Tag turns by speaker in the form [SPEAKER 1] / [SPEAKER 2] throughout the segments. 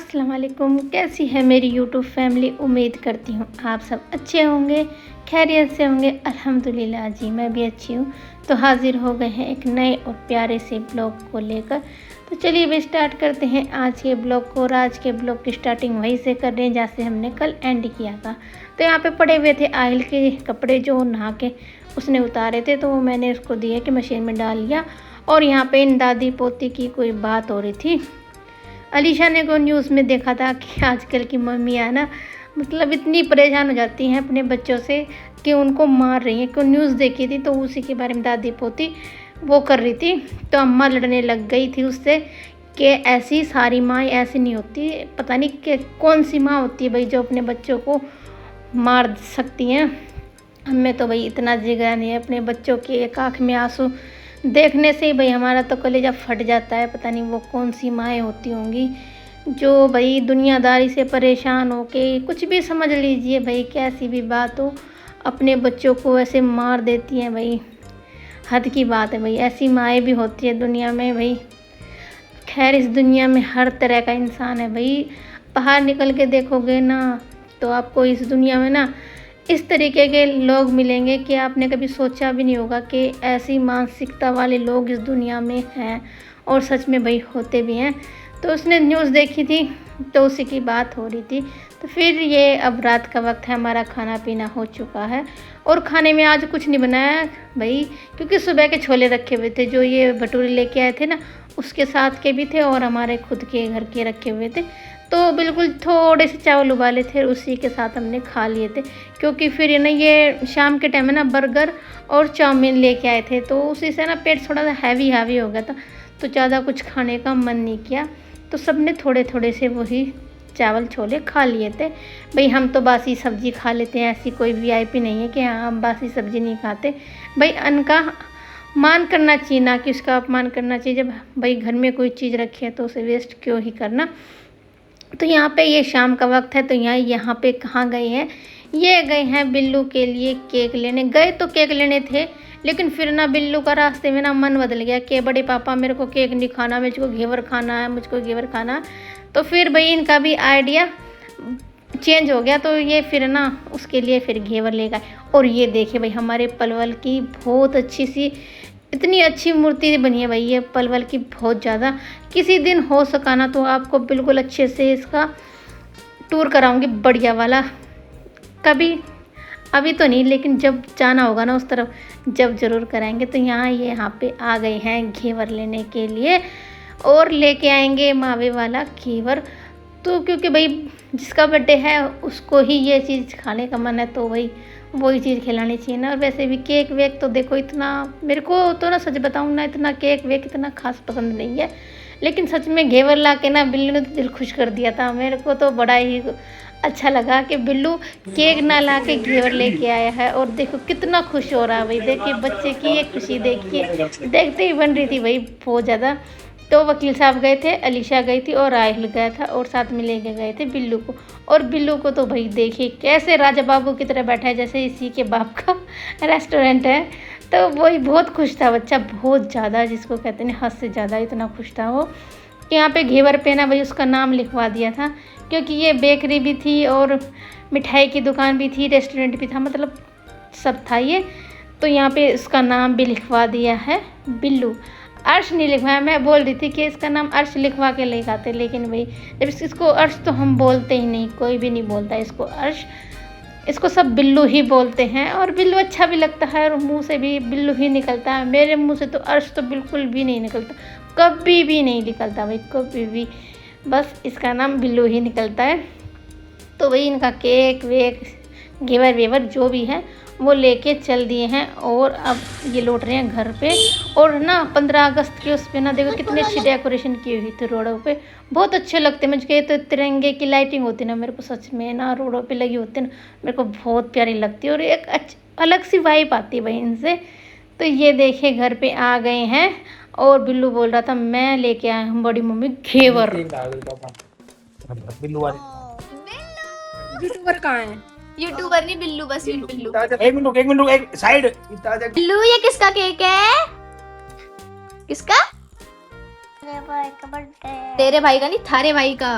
[SPEAKER 1] अस्सलाम वालेकुम। कैसी है मेरी यूट्यूब फैमिली। उम्मीद करती हूँ आप सब अच्छे होंगे, खैरियत से होंगे। अल्हम्दुलिल्लाह जी मैं भी अच्छी हूँ। तो हाज़िर हो गए हैं एक नए और प्यारे से ब्लॉग को लेकर। तो चलिए भी स्टार्ट करते हैं आज के ब्लॉग को। और आज के ब्लॉग की स्टार्टिंग वहीं से कर रहे हैं जहाँ से हमने कल एंड किया था। तो यहाँ पे पड़े हुए थे आहिल के कपड़े जो नहा के उसने उतारे थे, तो वो मैंने उसको दिया कि मशीन में डाल लिया। और यहाँ पे इन दादी पोती की कोई बात हो रही थी। अलीशा ने को न्यूज़ में देखा था कि आजकल की मम्मियाँ ना मतलब इतनी परेशान हो जाती हैं अपने बच्चों से कि उनको मार रही हैं। क्यों न्यूज़ देखी थी तो उसी के बारे में दादी पोती वो कर रही थी। तो अम्मा लड़ने लग गई थी उससे कि ऐसी सारी माँ ऐसी नहीं होती, पता नहीं कि कौन सी माँ होती है भाई जो अपने बच्चों को मार सकती हैं। हमें तो भाई इतना जिगरा नहीं है अपने बच्चों की एक आँख में आंसू देखने से ही भाई हमारा तो कलेजा फट जाता है। पता नहीं वो कौन सी माएँ होती होंगी जो भाई दुनियादारी से परेशान हो के कुछ भी समझ लीजिए भाई कैसी भी बात हो अपने बच्चों को ऐसे मार देती हैं। भाई हद की बात है भाई, ऐसी माएँ भी होती है दुनिया में भाई। खैर इस दुनिया में हर तरह का इंसान है भाई। बाहर निकल के देखोगे ना तो आपको इस दुनिया में ना इस तरीके के लोग मिलेंगे कि आपने कभी सोचा भी नहीं होगा कि ऐसी मानसिकता वाले लोग इस दुनिया में हैं। और सच में भाई होते भी हैं। तो उसने न्यूज़ देखी थी तो उसी की बात हो रही थी। तो फिर ये अब रात का वक्त है, हमारा खाना पीना हो चुका है। और खाने में आज कुछ नहीं बनाया भाई, क्योंकि सुबह के छोले रखे हुए थे जो ये भटूरे लेके आए थे ना, उसके साथ के भी थे और हमारे खुद के घर के रखे हुए थे। तो बिल्कुल थोड़े से चावल उबाले थे उसी के साथ हमने खा लिए थे। क्योंकि फिर ना ये शाम के टाइम में ना बर्गर और चाउमीन लेके आए थे तो उसी से ना पेट थोड़ा सा हैवी हो गया था। तो ज़्यादा कुछ खाने का मन नहीं किया, तो सबने थोड़े थोड़े से वही चावल छोले खा लिए थे। भाई हम तो बासी सब्ज़ी खा लेते हैं, ऐसी कोई वीआईपी नहीं है कि हाँ हम बासी सब्ज़ी नहीं खाते। भाई अन्न का मान करना चाहिए, ना कि उसका अपमान करना चाहिए। जब भाई घर में कोई चीज़ रखी है तो उसे वेस्ट क्यों ही करना। तो यहाँ पे ये शाम का वक्त है तो यहाँ पे कहाँ गए हैं, ये गए हैं बिल्लू के लिए केक लेने। गए तो केक लेने थे लेकिन फिर ना बिल्लू का रास्ते में ना मन बदल गया कि बड़े पापा मेरे को केक नहीं खाना, मुझको घेवर खाना है, मुझको घेवर खाना है। तो फिर भाई इनका भी आइडिया चेंज हो गया। तो ये फिर ना उसके लिए फिर घेवर ले गए। और ये देखिए भाई हमारे पलवल की बहुत अच्छी सी इतनी अच्छी मूर्ति बनी है भाई ये पलवल की, बहुत ज़्यादा। किसी दिन हो सका ना तो आपको बिल्कुल अच्छे से इसका टूर कराऊंगी बढ़िया वाला कभी, अभी तो नहीं लेकिन जब जाना होगा ना उस तरफ जब ज़रूर कराएंगे। तो यहाँ पे आ गए हैं घेवर लेने के लिए और लेके आएंगे मावे वाला घेवर। तो क्योंकि भाई जिसका बर्थडे है उसको ही ये चीज़ खाने का मन है तो भाई वही चीज़ खिलानी चाहिए ना। और वैसे भी केक वेक तो देखो इतना मेरे को तो ना सच बताऊँ ना इतना केक वेक इतना खास पसंद नहीं है। लेकिन सच में घेवर ला के ना बिल्लू ने तो दिल खुश कर दिया था। मेरे को तो बड़ा ही अच्छा लगा कि बिल्लू केक ना ला के घेवर लेके आया है। और देखो कितना खुश हो रहा है भाई, देखिए बच्चे की ये खुशी देखिए, देखते ही बन रही थी भाई बहुत ज़्यादा। तो वकील साहब गए थे, अलीशा गई थी और आहिल गया था और साथ में लेके गए थे बिल्लू को। और बिल्लू को तो भाई देखिए कैसे राजा बाबू की तरह बैठा है जैसे इसी के बाप का रेस्टोरेंट है। तो वही बहुत खुश था बच्चा, बहुत ज़्यादा, जिसको कहते हैं हद से ज़्यादा इतना खुश था वो कि यहाँ पे घेवर पे ना भाई उसका नाम लिखवा दिया था। क्योंकि ये बेकरी भी थी और मिठाई की दुकान भी थी, रेस्टोरेंट भी था, मतलब सब था ये। तो यहाँ पे इसका नाम भी लिखवा दिया है बिल्लू। अर्श नहीं लिखवाया, मैं बोल रही थी कि इसका नाम अर्श लिखवा के ले आते, लेकिन भाई जब इसको अर्श तो हम बोलते ही नहीं, कोई भी नहीं बोलता इसको अर्श, इसको सब बिल्लू ही बोलते हैं। और बिल्लू अच्छा भी लगता है और मुंह से भी बिल्लू ही निकलता है। मेरे मुंह से तो अर्श तो बिल्कुल भी नहीं निकलता, कभी भी नहीं निकलता भाई, कभी भी, बस इसका नाम बिल्लू ही निकलता है। तो वही इनका केक वेक घेवर वेवर जो भी है वो लेके चल दिए हैं और अब ये लौट रहे हैं घर पे। और ना 15 अगस्त के उस पे ना देखो कितनी अच्छी डेकोरेशन की हुई थी रोडों पे, बहुत अच्छे लगते हैं मुझे। तो तिरंगे की लाइटिंग होती ना मेरे को सच में ना रोडों पे लगी होती ना मेरे को बहुत प्यारी लगती है और एक अलग सी वाइब आती है भाई इनसे। तो ये देखे घर पे आ गए हैं और बिल्लू बोल रहा था मैं लेके आया हूँ बड़ी मम्मी घेवर।
[SPEAKER 2] यूट्यूबर कहाँ है?
[SPEAKER 3] यूट्यूबर नहीं बिल्लू, बस बिल्लू।
[SPEAKER 2] एक मिनट रुक, एक साइड।
[SPEAKER 3] बिल्लू ये किसका केक है? किसका?
[SPEAKER 4] मेरे भाई का बर्थडे है।
[SPEAKER 3] तेरे भाई का नहीं, थारे भाई का।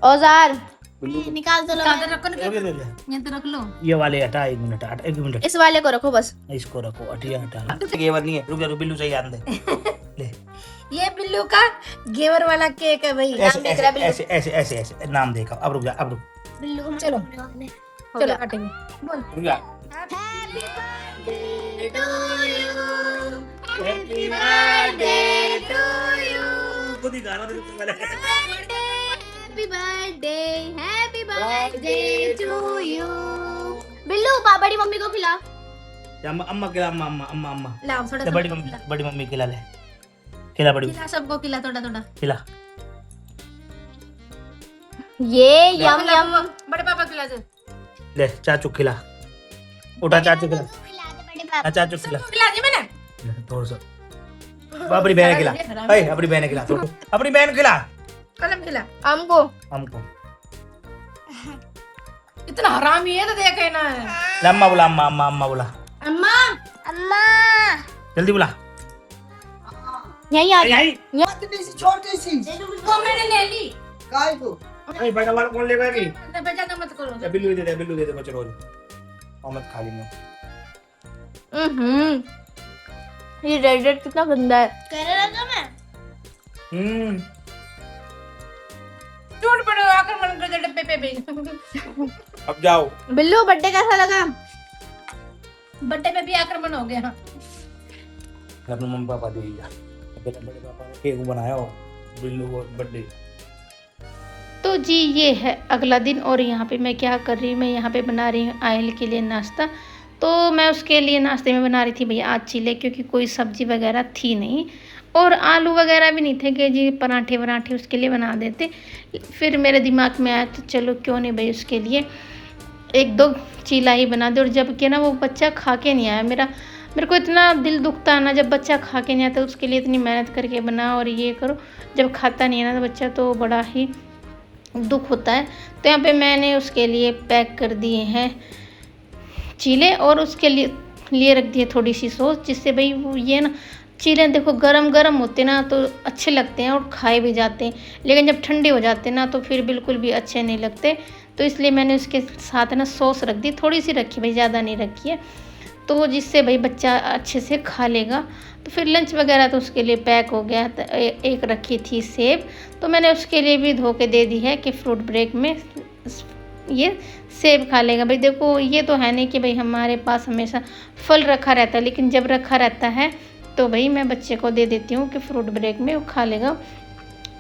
[SPEAKER 3] औजार
[SPEAKER 2] निकाल दो
[SPEAKER 3] रखो ये तो रख लो।
[SPEAKER 2] ये वाले हटा, 1 मिनट हटा, 1 मिनट।
[SPEAKER 3] इस वाले को रखो बस।
[SPEAKER 2] इसको रखो, हटिया हटा। घेवर नहीं है, रुक जा, बिल्लू सही आन दे। ले
[SPEAKER 4] ये बिल्लू का घेवर वाला केक है भाई।
[SPEAKER 2] ऐसे ऐसे ऐसे ऐसे ऐसे ऐसे नाम देखा। अब रुक जा, अब रुक
[SPEAKER 4] बिल्लू चलो चलो काटेंगे। बोल
[SPEAKER 2] रुक जा। खुद ही गाना दे तू पहले।
[SPEAKER 3] Happy birthday to you. Billu बड़ी मम्मी को खिला।
[SPEAKER 2] अम्मा अम्मा खिला, अम्मा अम्मा अम्मा अम्मा।
[SPEAKER 4] लाओ थोड़ा
[SPEAKER 2] ले बड़ी मम्मी खिला, ले खिला बड़ी
[SPEAKER 4] खिला, सबको खिला थोड़ा थोड़ा।
[SPEAKER 2] खिला।
[SPEAKER 3] ये यम यम।
[SPEAKER 4] बड़े पापा खिला दो।
[SPEAKER 2] ले चाचू खिला, उठा चाचू खिला। हाँ, चाचू खिला।
[SPEAKER 4] खिला दी मैंने।
[SPEAKER 2] थोड़ा सा अपनी बहन खिला। अरे अपनी बहन खिला, थोड़ा अपनी बहन खिला।
[SPEAKER 4] कलम खिला।
[SPEAKER 3] हमको
[SPEAKER 2] हमको
[SPEAKER 4] इतना हरामी है तो देखे ना।
[SPEAKER 2] ले अम्मा बुला, अम्मा अम्मा अम्मा बुला,
[SPEAKER 4] अम्मा
[SPEAKER 3] अम्मा
[SPEAKER 2] जल्दी बुला।
[SPEAKER 3] यहीं आ
[SPEAKER 2] यहीं
[SPEAKER 5] छोटी सी
[SPEAKER 4] वो मैंने ले ली।
[SPEAKER 5] काय को
[SPEAKER 2] अरे बड़ा वाला कौन लेगा कि
[SPEAKER 4] बेटा मत करो।
[SPEAKER 2] बिल्लू दे दे बच्चे रोज। मोहम्मद खा लेंगे।
[SPEAKER 3] ये रेड रेड कितना गंदा है।
[SPEAKER 4] कह रहा था मैं। टूट पड़ो आक्रमण कर दे डब्बे पे भी।
[SPEAKER 2] अब जाओ।
[SPEAKER 3] बिल्लू बर्थडे कैसा लगा?
[SPEAKER 4] बर्थडे पे भी आक्रमण हो गया।
[SPEAKER 2] अपने मम्मी पापा दे दिया। बड़े पापा ने केक बनाया हो बिल्लू को बर्थडे।
[SPEAKER 1] तो जी ये है अगला दिन और यहाँ पे मैं क्या कर रही हूँ, मैं यहाँ पे बना रही हूँ आयल के लिए नाश्ता। तो मैं उसके लिए नाश्ते में बना रही थी भैया आज चीले, क्योंकि कोई सब्जी वगैरह थी नहीं और आलू वगैरह भी नहीं थे कि जी पराठे वराठे उसके लिए बना देते। फिर मेरे दिमाग में आया तो चलो क्यों नहीं भाई उसके लिए 1-2 चीला ही बना दे। और जब कि ना वो बच्चा खा के नहीं आया, मेरे को इतना दिल दुखता है ना जब बच्चा खा के नहीं आता, उसके लिए इतनी मेहनत करके बना और ये करो, जब खाता नहीं है ना तो बच्चा तो बड़ा ही दुख होता है। तो यहाँ पे मैंने उसके लिए पैक कर दिए हैं चीले और उसके लिए रख दिए थोड़ी सी सॉस, जिससे भाई वो ये ना चीले देखो गरम गरम होते ना तो अच्छे लगते हैं और खाए भी जाते हैं, लेकिन जब ठंडे हो जाते ना तो फिर बिल्कुल भी अच्छे नहीं लगते। तो इसलिए मैंने उसके साथ ना सॉस रख दी, थोड़ी सी रखी भाई, ज़्यादा नहीं रखी है, तो जिससे भाई बच्चा अच्छे से खा लेगा। तो फिर लंच वगैरह तो उसके लिए पैक हो गया। एक रखी थी सेब, तो मैंने उसके लिए भी धो के दे दी है कि फ्रूट ब्रेक में ये सेब खा लेगा। भाई देखो ये तो है नहीं कि भाई हमारे पास हमेशा फल रखा रहता है, लेकिन जब रखा रहता है तो भाई मैं बच्चे को दे देती हूँ कि फ्रूट ब्रेक में वो खा लेगा।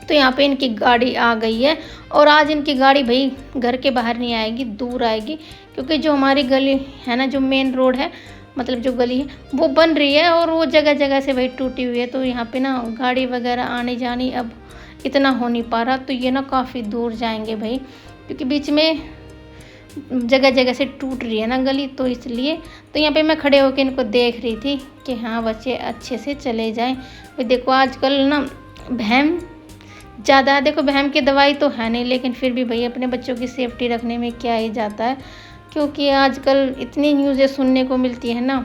[SPEAKER 1] तो यहाँ पे इनकी गाड़ी आ गई है और आज इनकी गाड़ी भाई घर के बाहर नहीं आएगी, दूर आएगी, क्योंकि जो हमारी गली है ना, जो मेन रोड है, मतलब जो गली है वो बन रही है और वो जगह जगह से भाई टूटी हुई है। तो यहाँ पे ना गाड़ी वगैरह आने जानी अब इतना हो नहीं पा रहा, तो ये ना काफ़ी दूर जाएंगे भाई, क्योंकि बीच में जगह जगह से टूट रही है ना गली, तो इसलिए। तो यहाँ पे मैं खड़े होकर इनको देख रही थी कि हाँ बच्चे अच्छे से चले जाएं। भाई देखो आजकल ना बहम ज़्यादा, देखो बहम की दवाई तो है नहीं, लेकिन फिर भी भाई अपने बच्चों की सेफ्टी रखने में क्या ही जाता है, क्योंकि आजकल इतनी न्यूज़ें सुनने को मिलती है ना,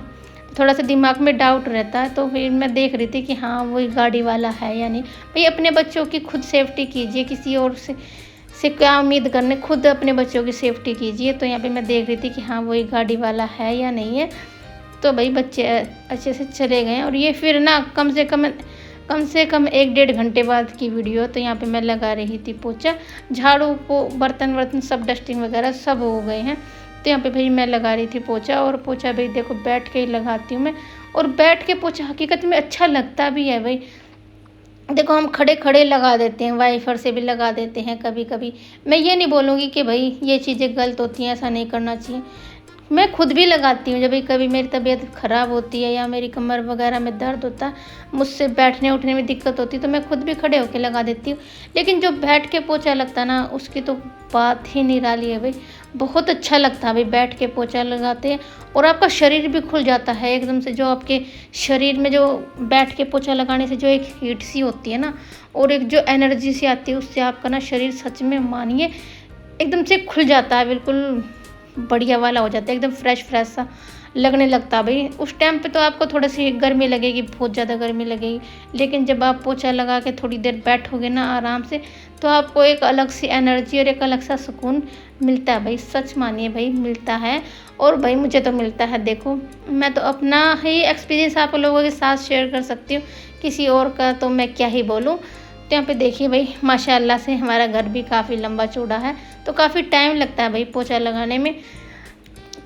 [SPEAKER 1] थोड़ा सा दिमाग में डाउट रहता है। तो फिर मैं देख रही थी कि हाँ वही गाड़ी वाला है या नहीं। भाई अपने बच्चों की खुद सेफ्टी कीजिए, किसी और से क्या उम्मीद करने, खुद अपने बच्चों की सेफ्टी कीजिए। तो यहाँ पे मैं देख रही थी कि हाँ वही गाड़ी वाला है या नहीं है। तो भाई बच्चे अच्छे से चले गए और ये फिर ना कम से कम 1-1.5 घंटे बाद की वीडियो। तो यहाँ पे मैं लगा रही थी पोछा, झाड़ू को बर्तन सब डस्टिंग वगैरह सब हो गए हैं। तो यहाँ पे भाई मैं लगा रही थी पोछा, और पोछा भाई देखो बैठ के ही लगाती हूँ मैं, और बैठ के पोछा हकीकत में अच्छा लगता भी है भाई। देखो हम खड़े खड़े लगा देते हैं, वाइफर से भी लगा देते हैं कभी कभी। मैं ये नहीं बोलूँगी कि भाई ये चीज़ें गलत होती हैं, ऐसा नहीं करना चाहिए, मैं खुद भी लगाती हूँ। जब भी कभी मेरी तबीयत ख़राब होती है या मेरी कमर वगैरह में दर्द होता है, मुझसे बैठने उठने में दिक्कत होती है, तो मैं खुद भी खड़े होकर लगा देती हूँ। लेकिन जो बैठ के पोछा लगता है ना, उसकी तो बात ही निराली है भाई, बहुत अच्छा लगता है भाई बैठ के पोछा लगाते हैं, और आपका शरीर भी खुल जाता है एकदम से। जो आपके शरीर में जो बैठ के पोछा लगाने से जो एक हीट सी होती है ना, और एक जो एनर्जी सी आती है, उससे आपका ना शरीर सच में मानिए एकदम से खुल जाता है, बिल्कुल बढ़िया वाला हो जाता है, एकदम फ्रेश सा लगने लगता भाई। उस टाइम पे तो आपको थोड़ी सी गर्मी लगेगी, बहुत ज़्यादा गर्मी लगेगी, लेकिन जब आप पोछा लगा के थोड़ी देर बैठोगे ना आराम से, तो आपको एक अलग सी एनर्जी और एक अलग सा सुकून मिलता है भाई। सच मानिए भाई, मिलता है। और भाई मुझे तो मिलता है। देखो, मैं तो अपना ही एक्सपीरियंस आप लोगों के साथ शेयर कर सकती हूँ, किसी और का तो मैं क्या ही बोलूँ। तो यहाँ पे देखिए भाई, माशाल्लाह से हमारा घर भी काफ़ी लंबा चौड़ा है, तो काफ़ी टाइम लगता है भाई पोछा लगाने में।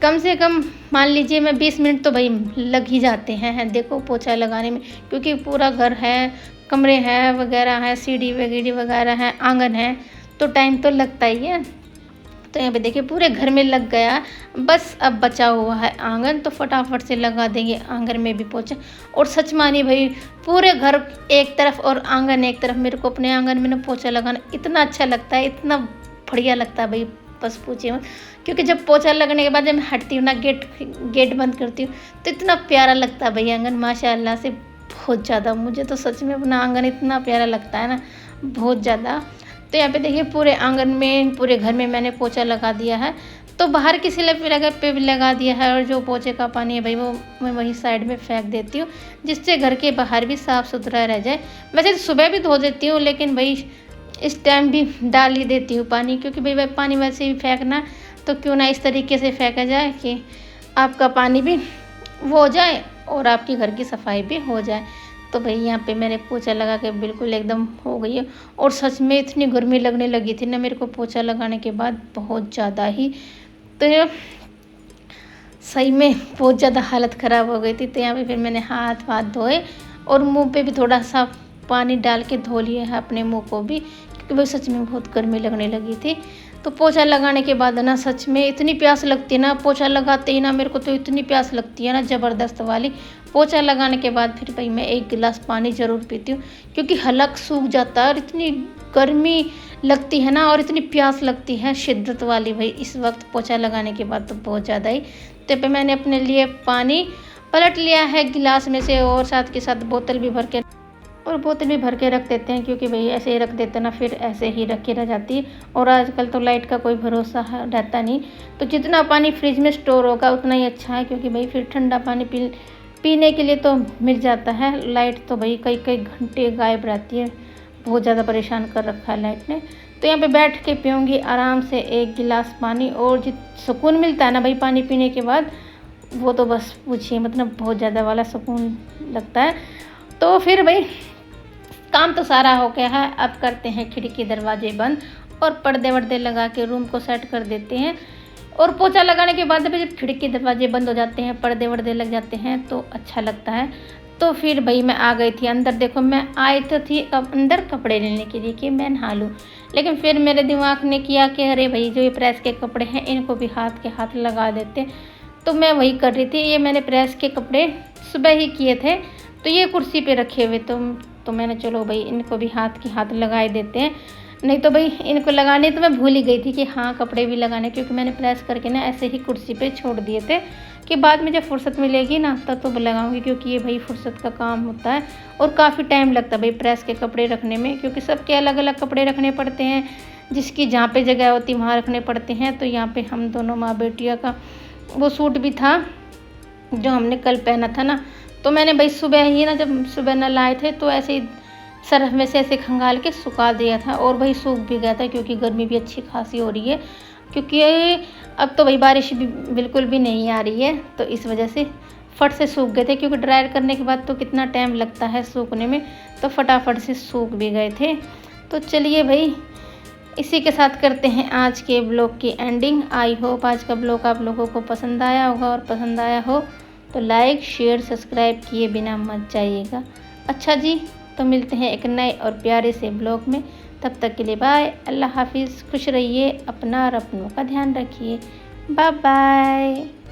[SPEAKER 1] कम से कम मान लीजिए मैं 20 मिनट तो भाई लग ही जाते हैं देखो पोछा लगाने में, क्योंकि पूरा घर है, कमरे हैं वगैरह है, सीढ़ी वगैरह वगैरह है, आंगन है, तो टाइम तो लगता ही है। तो यहाँ पे देखिए पूरे घर में लग गया, बस अब बचा हुआ है आंगन, तो फटाफट से लगा देंगे आंगन में भी पोछा। और सच मानिए भाई, पूरे घर एक तरफ और आंगन एक तरफ, मेरे को अपने आंगन में ना पोछा लगाना इतना अच्छा लगता है, इतना बढ़िया लगता है भाई, बस पूछिए मत। क्योंकि जब पोछा लगने के बाद जब मैं हटती हूँ ना, गेट बंद करती हूँ, तो इतना प्यारा लगता है भाई आंगन, माशाल्लाह से बहुत ज़्यादा। मुझे तो सच में अपना आंगन इतना प्यारा लगता है ना, बहुत ज़्यादा। तो यहाँ पे देखिए पूरे आंगन में, पूरे घर में मैंने पोछा लगा दिया है। तो बाहर की स्लैब पे भी लगा दिया है, और जो पोछे का पानी है भाई वो मैं वही साइड में फेंक देती हूँ, जिससे घर के बाहर भी साफ़ सुथरा रह जाए। वैसे तो सुबह भी धो देती हूँ, लेकिन भाई इस टाइम भी डाल ही देती हूँ पानी, क्योंकि भाई पानी वैसे ही फेंकना, तो क्यों ना इस तरीके से फेंका जाए कि आपका पानी भी वो हो जाए और आपकी घर की सफाई भी हो जाए। तो भाई यहाँ पे मैंने पोछा लगा के बिल्कुल एकदम हो गई है। और सच में इतनी गर्मी लगने लगी थी ना मेरे को पोछा लगाने के बाद, बहुत ज़्यादा ही। तो सही में बहुत ज़्यादा हालत ख़राब हो गई थी। तो यहाँ पे फिर मैंने हाथ धोए और मुंह पे भी थोड़ा सा पानी डाल के धो लिया है अपने मुंह को भी, क्योंकि भाई सच में बहुत गर्मी लगने लगी थी। तो पोछा लगाने के बाद ना सच में इतनी प्यास लगती है ना, पोछा लगाते ही ना मेरे को तो इतनी प्यास लगती है ना, ज़बरदस्त वाली। पोछा लगाने के बाद फिर भाई मैं 1 गिलास पानी ज़रूर पीती हूँ, क्योंकि हलक सूख जाता है और इतनी गर्मी लगती है ना, और इतनी प्यास लगती है शिद्दत वाली भाई इस वक्त पोछा लगाने के बाद, तो बहुत ज़्यादा ही। तो पे मैंने अपने लिए पानी पलट लिया है गिलास में से, और साथ के साथ बोतल भी भर के रख देते हैं, क्योंकि भाई ऐसे ही रख देते ना फिर ऐसे ही रखी रह जाती है। और आजकल तो लाइट का कोई भरोसा रहता नहीं, तो जितना पानी फ्रिज में स्टोर होगा उतना ही अच्छा है, क्योंकि भाई फिर ठंडा पानी पीने के लिए तो मिल जाता है। लाइट तो भाई कई घंटे गायब रहती है, बहुत ज़्यादा परेशान कर रखा है लाइट ने। तो यहाँ पे बैठ के पीऊँगी आराम से 1 गिलास पानी, और जित सुकून मिलता है ना भाई पानी पीने के बाद, वो तो बस पूछिए, मतलब बहुत ज़्यादा वाला सुकून लगता है। तो फिर भाई काम तो सारा हो गया है, अब करते हैं खिड़की दरवाजे बंद और पर्दे वर्दे लगा के रूम को सेट कर देते हैं। और पोछा लगाने के बाद जब खिड़की दरवाजे बंद हो जाते हैं, पर्दे वर्दे लग जाते हैं, तो अच्छा लगता है। तो फिर भाई मैं आ गई थी अंदर। देखो मैं आई तो थी अब अंदर कपड़े लेने के लिए कि मैं नहा लूँ, लेकिन फिर मेरे दिमाग ने किया कि अरे भाई जो ये प्रेस के कपड़े हैं इनको भी हाथ के हाथ लगा देते। तो मैं वही कर रही थी। ये मैंने प्रेस के कपड़े सुबह ही किए थे, तो ये कुर्सी पे रखे हुए, तो मैंने चलो भाई इनको भी हाथ के हाथ लगाए देते हैं। नहीं तो भाई इनको लगाने तो मैं भूल ही गई थी कि हाँ कपड़े भी लगाने, क्योंकि मैंने प्रेस करके ना ऐसे ही कुर्सी पे छोड़ दिए थे कि बाद में जब फुर्सत मिलेगी ना तब तो लगाऊंगी, क्योंकि ये भाई फुर्सत का काम होता है और काफ़ी टाइम लगता है भाई प्रेस के कपड़े रखने में, क्योंकि सबके अलग अलग कपड़े रखने पड़ते हैं, जिसकी जहाँ पे जगह होती वहाँ रखने पड़ते हैं। तो यहाँ पे हम दोनों माँ बेटियों का वो सूट भी था जो हमने कल पहना था ना, तो मैंने भाई सुबह ही ना, जब सुबह न लाए थे तो ऐसे ही सरफ में से ऐसे खंगाल के सुखा दिया था, और भाई सूख भी गया था, क्योंकि गर्मी भी अच्छी खासी हो रही है, क्योंकि अब तो भाई बारिश भी बिल्कुल भी नहीं आ रही है, तो इस वजह से फट से सूख गए थे। क्योंकि ड्रायर करने के बाद तो कितना टाइम लगता है सूखने में, तो फटाफट से सूख भी गए थे। तो चलिए भाई इसी के साथ करते हैं आज के ब्लॉग की एंडिंग। आई होप आज का ब्लॉग आप लोगों को पसंद आया होगा, और पसंद आया हो तो लाइक शेयर सब्सक्राइब किए बिना मत जाइएगा। अच्छा जी, तो मिलते हैं एक नए और प्यारे से ब्लॉग में। तब तक के लिए बाय, अल्लाह हाफिज़, खुश रहिए, अपना और अपनों का ध्यान रखिए, बाय बाय।